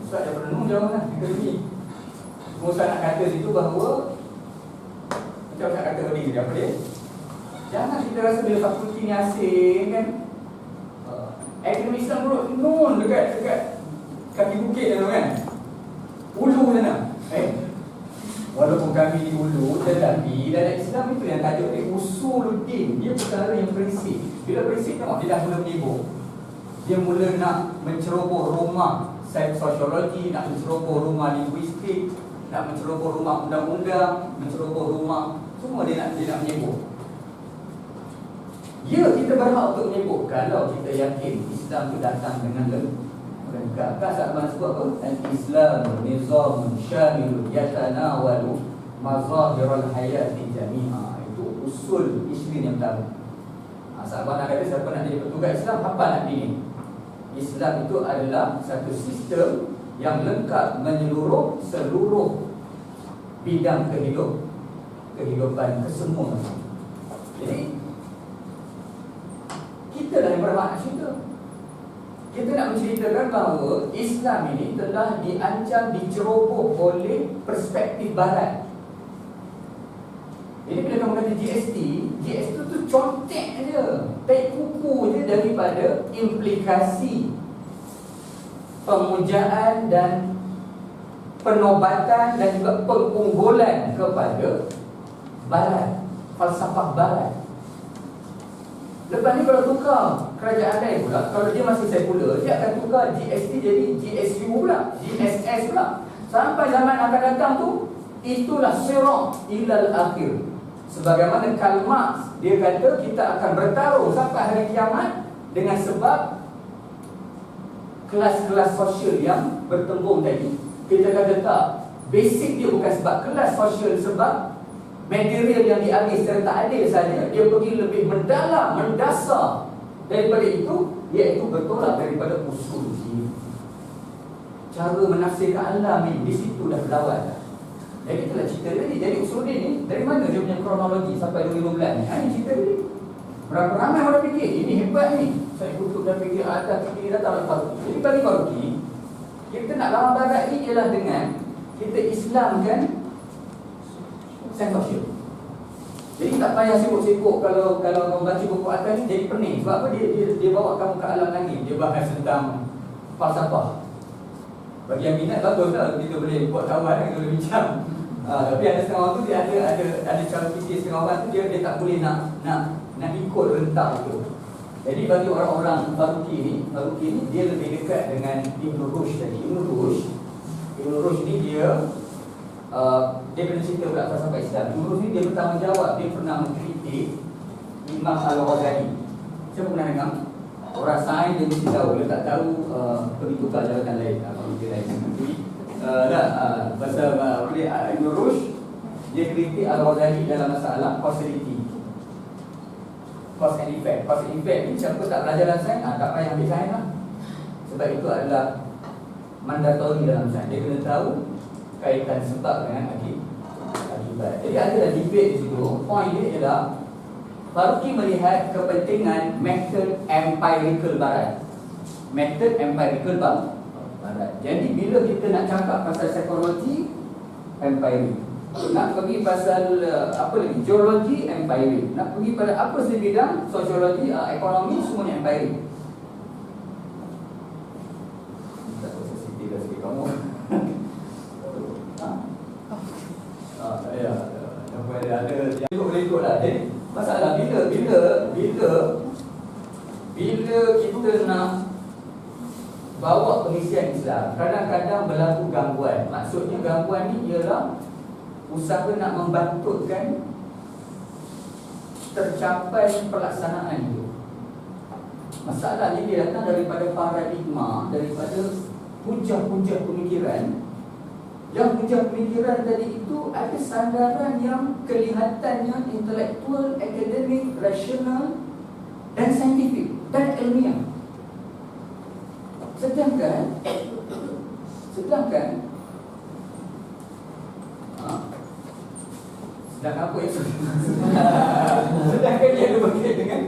Ustaz dah perenung jauh lah, kita ni. Ustaz nak kata situ bahawa macam nak kata tadi, apa dia? Jangan kita rasa bila fakulti ni asing kan. Akademi Islam duduk nun dekat kaki bukit tu kan. Ulu sana. Walaupun kami di ulu, tetapi dalam Islam itu yang tajuk dia usuluddin. Dia perkara yang prinsip. Bila prinsip tengok, dia dah mula menyibuk. Dia mula nak menceroboh rumah sosiologi, nak menceroboh rumah linguistik, nak menceroboh rumah undang-undang, menceroboh rumah, semua dia nak menyibuk. Ya, kita berhak untuk menyebut kalau kita yakin Islam itu datang dengan lengkap. Kan Sa'ban sebut apa? Al-Islam nizamun syamil yatanawalu mazahirul hayati jami'a. Itu usul Islam yang pertama. Sa'ban nak kata siapa nak jadi petugas Islam, apa nak ini? Islam itu adalah satu sistem yang lengkap menyeluruh seluruh bidang kehidupan kesemua. Jadi kita dah yang berhak nak cerita. Kita nak menceritakan bahawa Islam ini telah diancam, diceroboh oleh perspektif barat. Jadi bila kamu kata GST tu contek je, tai kuku je daripada implikasi pemujaan dan penobatan dan juga pengunggulan kepada barat, falsafah barat. Lepas ni kalau tukar kerajaan lain pula, kalau dia masih sekular, dia akan tukar GST jadi GSU pula, GSS pula. Sampai zaman akan datang tu, itulah sirat ilal akhir. Sebagaimana Karl Marx, dia kata kita akan bertaruh sampai hari kiamat dengan sebab kelas-kelas sosial yang bertembung tadi. Kita kata tak, basic dia bukan sebab kelas sosial, sebab material yang diambil secara tak adil saja, dia pergi lebih mendalam, mendasar daripada itu, iaitu bertolak daripada usul dia. Cara menafsirkan alam ni, di situ dah berlawan. Jadi itulah cerita tadi. Jadi usul dia ni, dari mana dia punya kronologi sampai 2015 ni? Ini cerita tadi. Berapa ramai orang fikir, ini hebat ni. Saya Kutub dah fikir atas, fikir datang Faruqi. Jadi bagi Faruqi, kita nak lawan barat ni ialah dengan kita Islamkan sains sosial. Jadi tak payah sibuk-sibuk kalau kamu baca buku atas ni jadi pening. Sebab apa? Dia bawa kamu ke alam langit. Dia bahas tentang falsafah. Bagi yang minat baguslah kita boleh buat kawan, kita boleh bincang. Tapi ada setengah orang tu dia ada cara fikir setengah orang tu dia tak boleh nak ikut rentang tu. Jadi bagi orang-orang Faruqi ni dia lebih dekat dengan Ibn Rushd tadi. Ibn Rushd ni dia kena cerita pula falsafah Islam. Ibn Rushd ni dia bertanggungjawab, dia pernah mengkritik Imam Al-Ghazali. Siapa pernah dengar? Orang sains dia mesti tahu, dia tak tahu pergi tukar jawatan lain, komite lain. Pasal Ibn Rushd dia kritik Al-Ghazali dalam masalah causality, cause and effect. Cause and effect ni siapa tak belajar dalam sains, tak payah ambil sains lah. Sebab itu adalah mandatori dalam sains. Dia kena tahu kaitan sebab dengan akibat. Jadi ada debate di situ. Point dia ialah Faruqi melihat kepentingan metod empirical barat. Metod empirical barat. Jadi bila kita nak cakap pasal psikologi empirik, nak pergi pasal apa lagi, geologi, empirik. Nak pergi pada apa sahaja bidang, sosiologi, ekonomi, semuanya empirik. Tak tahu sensitif dah sikit kamu. Ya, ada boleh ikut lah. Jadi masalah bila kita nak bawa pengisian Islam, kadang-kadang berlaku gangguan. Maksudnya gangguan ni ialah usaha nak membantutkan tercapai pelaksanaan itu. Masalah ni dia datang daripada paradigma, daripada hujah-hujah pemikiran. Yang hujah pemikiran tadi itu ada sandaran yang kelihatannya intelektual, akademik, rasional dan saintifik dan ilmiah. Sedangkan apa yang sedangkan dia ada berkait dengan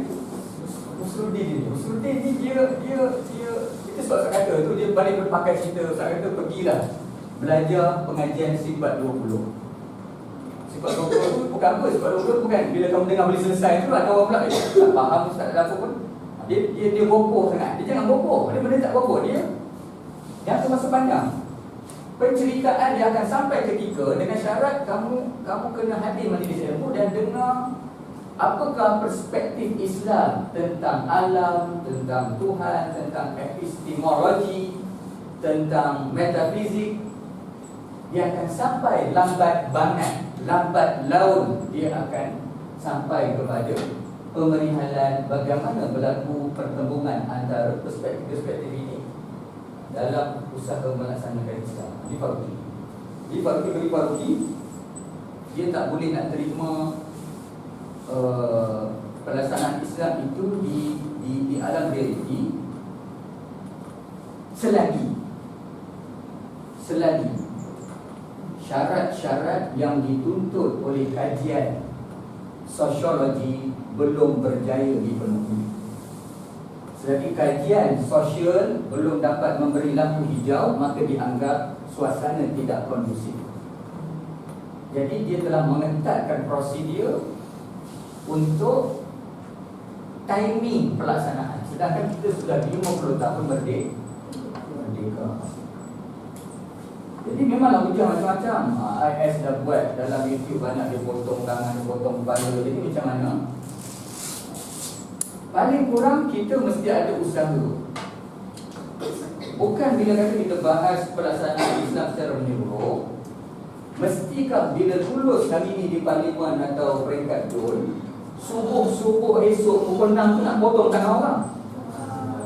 Usuluddin ni. Usuluddin ni dia kita sebab saya kata tu dia paling berpakai cerita. Saya kata pergilah belajar pengajian sifat 20. Sifat 20 tu bukan apa, sifat 20 bukan bila kamu dengar boleh selesai tu ada orang pula tak faham ustaz ada apa pun. Dia bokoh sangat. Dia jangan bokoh. Dia benda tak bokoh dia. Yang tu masa panjang. Penceritaan dia akan sampai ketika dengan syarat kamu kena hadir majlis ilmu dan dengar apakah perspektif Islam tentang alam, tentang Tuhan, tentang epistemologi, tentang metafizik. Dia akan sampai lambat banget, lambat laun dia akan sampai kepada pemerihalan bagaimana berlaku pertembungan antara perspektif-perspektif ini dalam usaha melaksanakan Islam. Di Faruqi dia tak boleh nak terima pelaksanaan Islam itu di alam realiti selagi syarat-syarat yang dituntut oleh kajian sosiologi belum berjaya dipenuhi. Selagi kajian sosial belum dapat memberi lampu hijau, maka dianggap suasana tidak kondusif. Jadi dia telah mengetatkan prosedur untuk timing pelaksanaan. Sedangkan kita sudah 50 tahun merdeka. Jadi memanglah hujah macam-macam. IS dah buat dalam YouTube banyak, dia potong tangan, dia potong kepala. Jadi macam mana? Paling kurang kita mesti ada usaha. Bukan bila kata kita bahas pelaksanaan Islam secara menyeluruh, mestikah bila tulus hari ini di parlimen atau peringkat DUN, subuh-subuh esok pukul 6 tu nak potong tangan orang?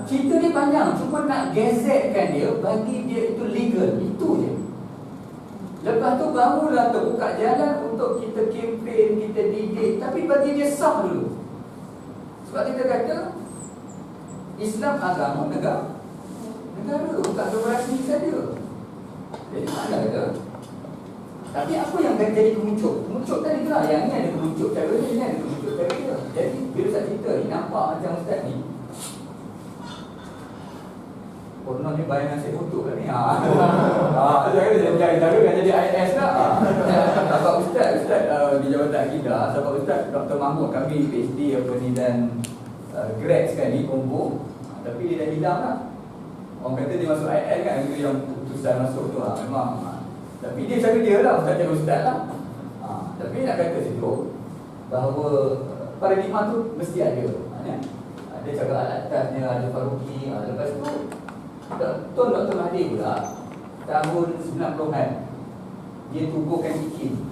Cerita dia panjang, cuma nak gazetkan dia, bagi dia itu legal, itu je. Lepas tu barulah terbuka jalan untuk kita kempen, kita didik. Tapi bagi dia sah dulu. Sebab kita kata Islam agama negara, bukan korporasi saja. Jadi mana kata? Tapi apa yang akan jadi kemuncuk? Kemuncuk tadi tu lah, yang ni ada kemuncuk cara dia, ni ada kemuncuk cara dia. Jadi bila saya cerita ni, nampak macam ustaz ni konon ni bayangan saya untuk lah ni. Saya kata jangan jadi IS lah. Sebab ustaz di Jabatan Akidah, sebab ustaz Dr. Mahmud kami PhD apa ni dan grad sekali kombo. Tapi dia dah hilang lah. Orang kata dia masuk IS kan, itu yang putusan masuk tu lah. Memang. Tapi dia cara dia lah, ustaz jadi ustaz lah. Tapi nak kata situ bahawa paradigma tu mesti ada. Ada cara alat-alatnya, ada Faruqi. Lepas tu Tuan Dr. Mahathir pula tahun 90-an dia tubuhkan IKIM.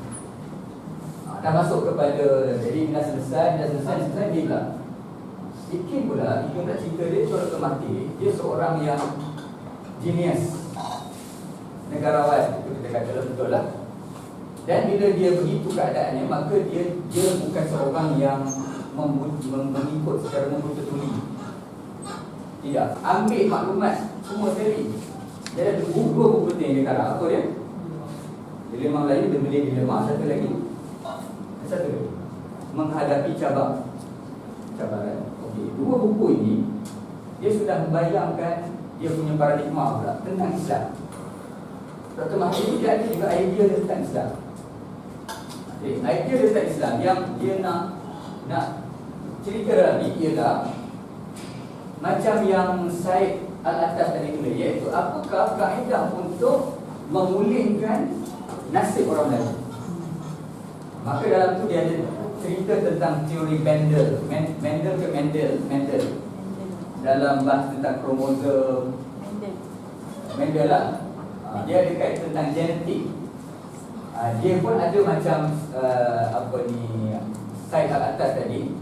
Dah masuk kepada, jadi dah selesai dia pula IKIM pula. IKIM nak cerita dia, Tuan Dr. Mahathir dia seorang yang genius, negarawan, itu kita kata betul lah. Dan bila dia begitu keadaannya, maka dia bukan seorang yang mengikut secara membuta tuli. Tidak, ambil maklumat semua sekali. Dia ada dua buku penting dia karang. Apa dia? Dilema Melayu, dia beli dilema. Satu lagi menghadapi cabaran. Okey, dua buku ini dia sudah membayangkan dia punya paradigma pula tentang Islam. Dr. Mahathir dia ada juga idea tentang Islam. Idea tentang Islam yang dia nak cerita dalam ni ialah macam yang Syed Al-Atas tadi tulis, iaitu apakah kaedah untuk memulihkan nasib orang Melayu. Maka dalam tu dia ada cerita tentang teori Mendel dalam bahas tentang kromosom Mendel lah. Dia ada kait tentang genetik. Dia pun ada macam Syed Al-Atas tadi.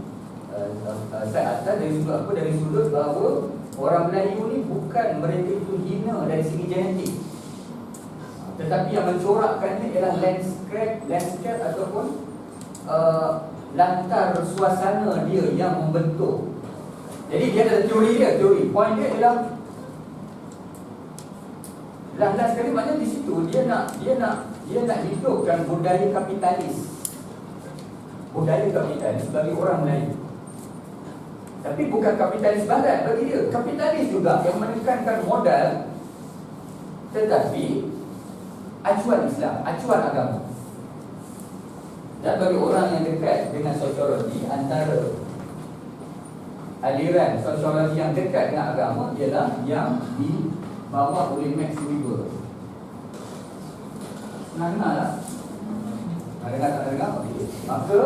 Syed Al-Atas dari sudut apa? Dari sudut bahawa orang Melayu ni bukan mereka itu hina dari segi genetik, tetapi yang mencorakkannya ialah landscape ataupun lantar suasana dia yang membentuk. Jadi dia ada teori. Point dia ialah last sekali maknanya di situ dia nak hidupkan budaya kapitalis bagi orang Melayu. Tapi bukan kapitalis barat bagi dia, kapitalis juga yang menekankan modal, tetapi acuan Islam, acuan agama. Dan bagi orang yang dekat dengan sosiologi, antara aliran sosiologi yang dekat dengan agama ialah yang dibawa oleh Max Weber. Senang-senanglah. Tak dengar? Maka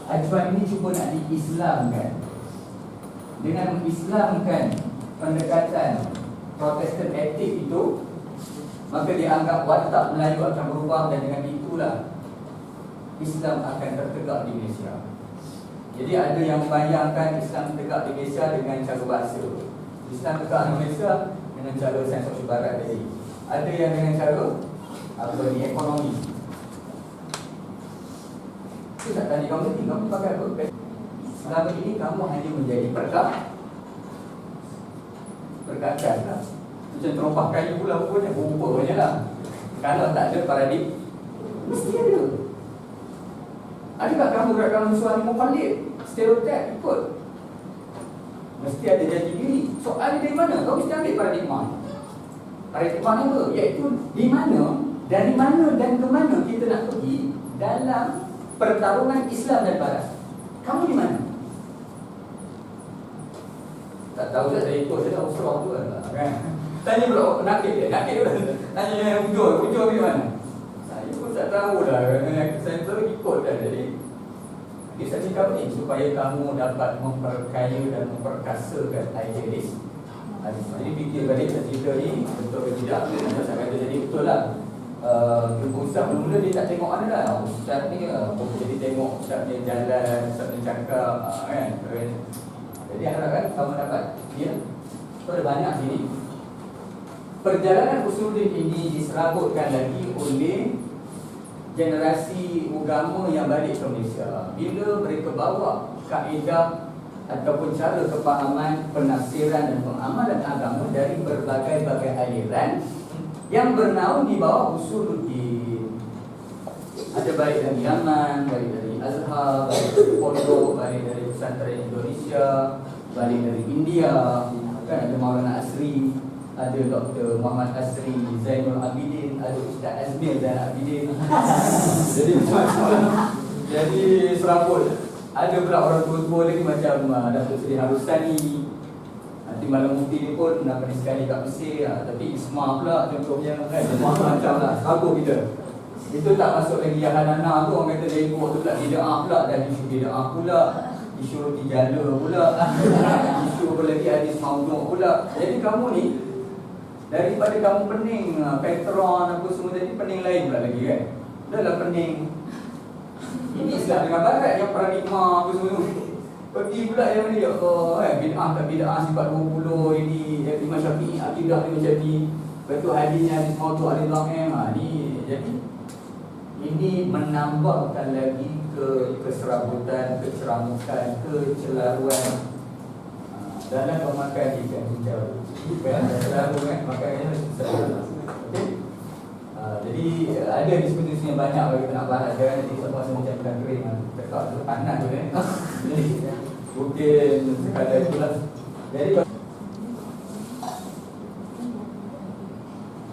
acuan ini cuba nak diislamkan. Dengan mengislamkan pendekatan Protestan etik itu, maka dianggap watak Melayu akan berubah, dan dengan itulah Islam akan tertegak di Malaysia. Jadi ada yang membayangkan Islam tegak di Malaysia dengan cara bahasa, Islam tegak di Malaysia dengan cara sains sosial barat tadi. Ada yang dengan cara ekonomi. Saya tak tanya kamu pakai apa? Selama ini kamu hanya menjadi perkakas lah. Macam terompah kayu pula pun yang berupa je lah. Kalau tak ada paradigma, mesti ada. Adakah kamu gerakan musuhan mukallid, stereotip ikut? Mesti ada jati diri. Soal dari mana? Kau mesti ambil paradigma. Paradigma ni apa? Iaitu di mana, dari mana dan ke mana kita nak pergi dalam pertarungan Islam dan Barat. Kamu di mana? Tak tahu tak, saya ikut, saya tak usrah tu kan. Tanya pula nakik dia tanya yang ujung di mana? Saya pun tak tahu lah. Saya terus ikut dah. Jadi saya cakap ni supaya kamu dapat memperkaya dan memperkasakan idealis. Jadi fikir balik cerita ni betul ke tidak. Saya kata jadi betul lah. Ustaz mula dia tak tengok mana lah. Ustaz ni jadi tengok Ustaz ni jalan, Ustaz ni cakap kan. Jadi harapkan kamu dapat dia. Ada banyak sini. Perjalanan Usuluddin ini diserabutkan lagi oleh generasi agama yang balik ke Malaysia. Bila mereka bawa kaedah ataupun cara kefahaman, penafsiran dan pengamalan agama dari berbagai-bagai aliran yang bernaung di bawah Usuluddin. Ada baik dari Yaman, baik dari Azhar, baik dari Pondok, baik dari pesantren Indonesia, balik dari India, kan ada Maulana Asri, ada Dr. Muhammad Asri Zainul Abidin, ada Ustaz Azmir Zainul Abidin. Jadi macam-macam. Jadi serabut. Ada pula orang tua-tua lagi macam Datuk Seri Harusani. Nanti Malam Mufti ni pun nak pergi sekali kat Mesir, tapi Isma pula contohnya kan. Macam lah, serabut kita. Itu tak masuk lagi Yahanana tu, orang kata dia ikut tu pula bida'ah pula, dan isu bida'ah pula, isu roti jala pula, isu apa lagi hadis maudhu' pula. Jadi kamu ni, daripada kamu pening Petron apa semua tadi, pening lain pula lagi kan. Dah lah pening ini Islam dengan Barat yang paradigma apa semua. Pergi pula yang ni, ya Allah, bid'ah tak bid'ah sifat 20 ini, Imam Syafi'i akidah dia macam ni. Lepas tu hadisnya hadis maudhu' al-Dha'im. Ni jadi ini menambahkan lagi keserabutan, keceramukan, kecelaruan dalam pemakan ikan hijau. Bukan selalu kan, makannya selalu. Okay? Jadi ada diskusi yang banyak bagi kita nak bahas kan. Jadi semua macam ikan kering tekak tu panas tu kan. Jadi mungkin sekadar itulah. Jadi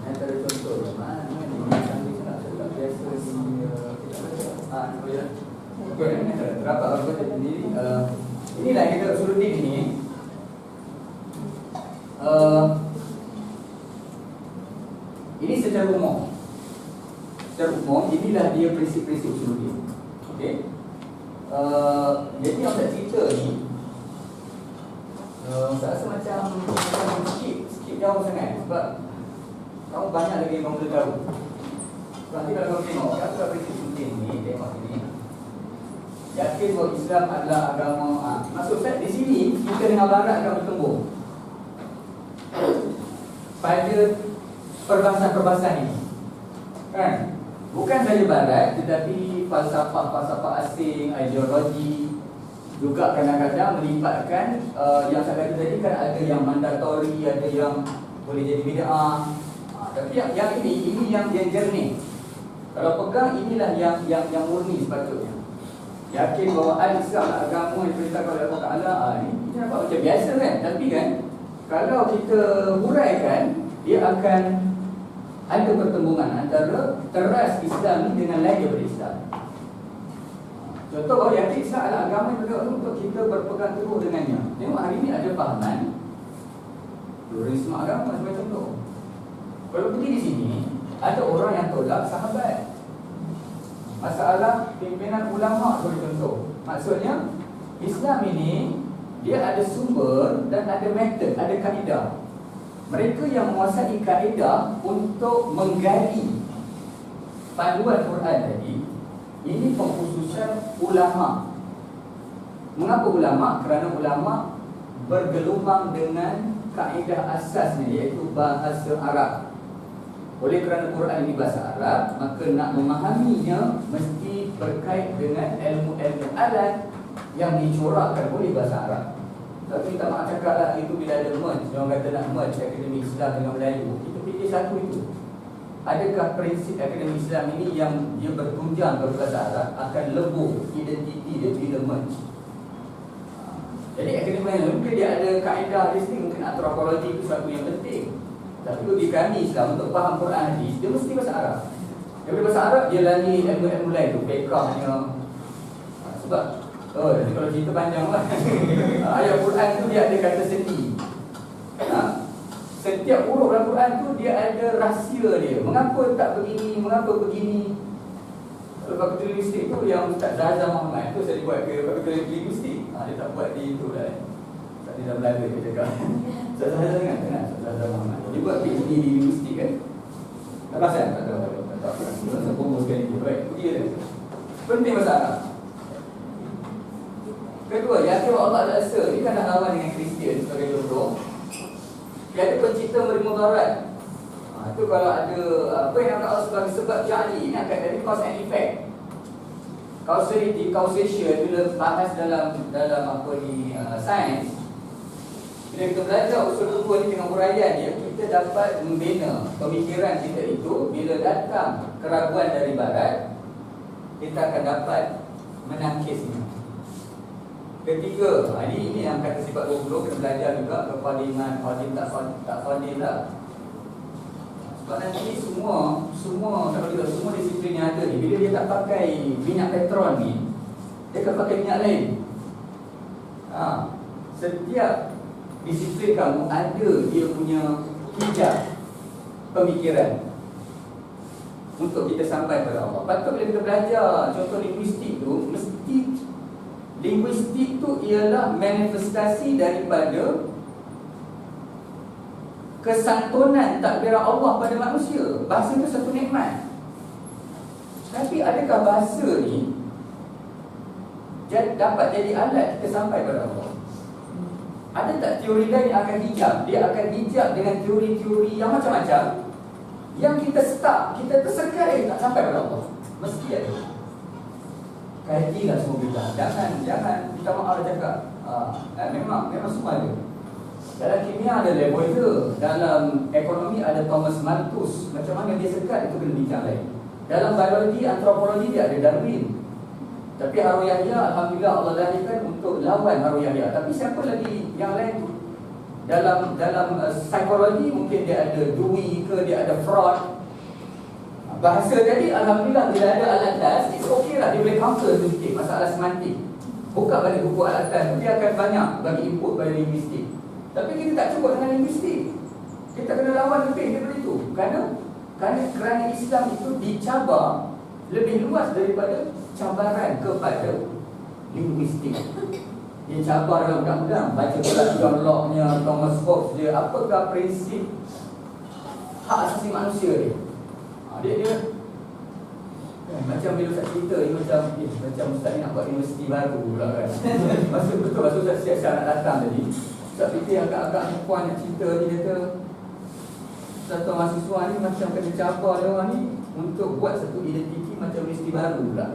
antara contoh mana ni macam ni nak biasa Terdapat apa sendiri. Inilah kita Usuluddin ini. Ini secara umum. Secara umum inilah dia prinsip-prinsip Usuluddin. Okey. Jadi yang saya cerita ni saya rasa macam skip jauh sangat sebab kamu banyak lagi yang kamu boleh tahu. Nanti kalau kamu tengok apa prinsip Usuluddin ni, tengok sini. Yakin bahawa Islam adalah agama. Maksud saya di sini kita dengan Barat akan bertemu pada perbahasan-perbahasan ini, kan? Bukan saja Barat, tetapi falsafah asing, ideologi juga kadang-kadang melibatkan yang saya kata tadi kan ada yang mandatori, ada yang boleh jadi bid'ah. Tapi yang ini yang jernih. Kalau pegang inilah yang murni sepatutnya. Yakin bahawa al-Islam agama yang diperintahkan oleh Allah Ta'ala. Ini nampak macam biasa kan? Tapi kan kalau kita huraikan, dia akan ada pertemuan antara teras Islam ni dengan lain daripada Islam. Contoh bahawa yakin Islam adalah agama yang berdoa untuk kita berpegang teguh dengannya. Tengok hari ni ada fahaman pluralisme agama sebagai contoh. Kalau pergi di sini, ada orang yang tolak sahabat. Masalah pimpinan ulama sebagai contoh. Maksudnya Islam ini dia ada sumber dan ada metod, ada kaedah. Mereka yang menguasai kaedah untuk menggali panduan Quran tadi, ini pengkhususan ulama. Mengapa ulama? Kerana ulama bergelumang dengan kaedah asasnya, iaitu bahasa Arab. Oleh kerana Quran ini bahasa Arab, maka nak memahaminya mesti berkait dengan ilmu-ilmu alat yang dicorakkan oleh bahasa Arab. Tapi kita nak cakap lah, itu bila ada merge, orang kata nak merge akademi Islam dengan Melayu, kita fikir satu itu. Adakah prinsip akademi Islam ini yang dia bertunjang kepada bahasa Arab akan lebur identiti dia bila merge? Jadi akademi Melayu mungkin dia ada kaedah di sini, mungkin antropologi itu satu yang penting. Tapi bagi kami Islam untuk faham Quran hadis, dia mesti bahasa Arab. Daripada bahasa Arab dia lari ilmu-ilmu lain tu, fiqhnya. Sebab jadi kalau cerita panjang lah. Ayat Quran tu dia ada kata sendi. Setiap huruf dalam Quran tu dia ada rahsia dia. Mengapa tak begini, mengapa begini. Kalau fakulti linguistik tu yang Ustaz Zahazah Muhammad tu saya buat ke fakulti linguistik. Dia tak buat di tu lah. Tak dalam Melayu dia cakap. Ustaz Zahazah ingat kan? Ustaz Zahazah Muhammad. Dia buat PhD di linguistik kan. Tak pasal? Tak tahu. Tak tahu. Saya fokus sekali. Baik, pergi dia. Penting bahasa Arab. Kedua, yakin Allah Ta'ala ini kan nak lawan dengan Kristian sebagai contoh. Dia ada pencipta memberi mudarat. Itu kalau ada apa yang Allah sebagai sebab ja'li, ini akan dari cause and effect. Causality, causation bila bahas dalam apa ni sains. Bila kita belajar usul kedua ni dengan huraian dia, kita dapat membina pemikiran kita itu. Bila datang keraguan dari barat, kita akan dapat menangkisnya. Ketiga, ini yang kata sifat 20 kena belajar juga kepadiman, qadim tak qadim lah. Sebab nanti semua disiplin yang ada ni, bila dia tak pakai minyak petrol ni, dia akan pakai minyak lain. Setiap disiplin kamu ada dia punya hijab pemikiran untuk kita sampai pada Allah. Patut bila kita belajar contoh linguistik tu, mesti linguistik tu ialah manifestasi daripada kesantunan takbir Allah pada manusia. Bahasa itu satu nikmat. Tapi adakah bahasa ni dapat jadi alat kita sampai pada Allah? Ada tak teori lain yang akan hijab? Dia akan hijab dengan teori-teori yang macam-macam, yang kita stuck, kita tersekai tak sampai pada Allah. Mesti ada. Kaitilah semua kita. Jangan kita maaf cakap. Memang semua ada. Dalam kimia ada Lavoisier, dalam ekonomi ada Thomas Malthus. Macam mana dia sekat itu kena bincang lain. Dalam biologi, antropologi dia ada Darwin. Tapi Haru Yahya, alhamdulillah Allah lahirkan untuk lawan Haru Yahya. Tapi siapa lagi yang lain tu? Dalam psikologi mungkin dia ada Dewey ke, dia ada Freud. Bahasa tadi alhamdulillah bila ada al-atas, itu okey lah, dia boleh counter sedikit masalah semantik. Buka balik buku al-atas tu, dia akan banyak bagi input pada linguistik. Tapi kita tak cukup dengan linguistik. Kita kena lawan lebih daripada itu. Kerana Islam itu dicabar lebih luas daripada cabaran kepada linguistik. Dia cabar dalam undang-undang, baca pula John Locke-nya, Thomas Hobbes dia, apakah prinsip hak asasi manusia dia. Dia macam bila Ustaz cerita ni macam Ustaz ni nak buat universiti baru pula kan. Maksud Ustaz siap-siap nak datang tadi. Ustaz fikir agak-agak puan nak cerita ni, kata satu mahasiswa ni macam kena cabar dia orang ni untuk buat satu identiti macam universiti baru pula.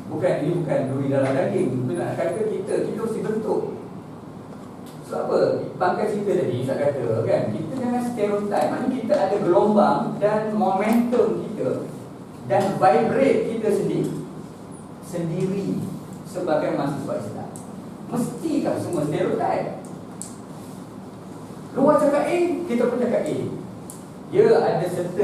Ini bukan duri dalam daging. Bila nak kata kita mesti bentuk. So apa? Bangkai cerita tadi saya kata kan, kita jangan stereotype. Maknanya kita ada gelombang dan momentum kita dan vibrate kita sendiri sebagai mahasiswa Islam. Mestikah semua stereotype? Luar cakap A, kita pun cakap A. Ya, ada certain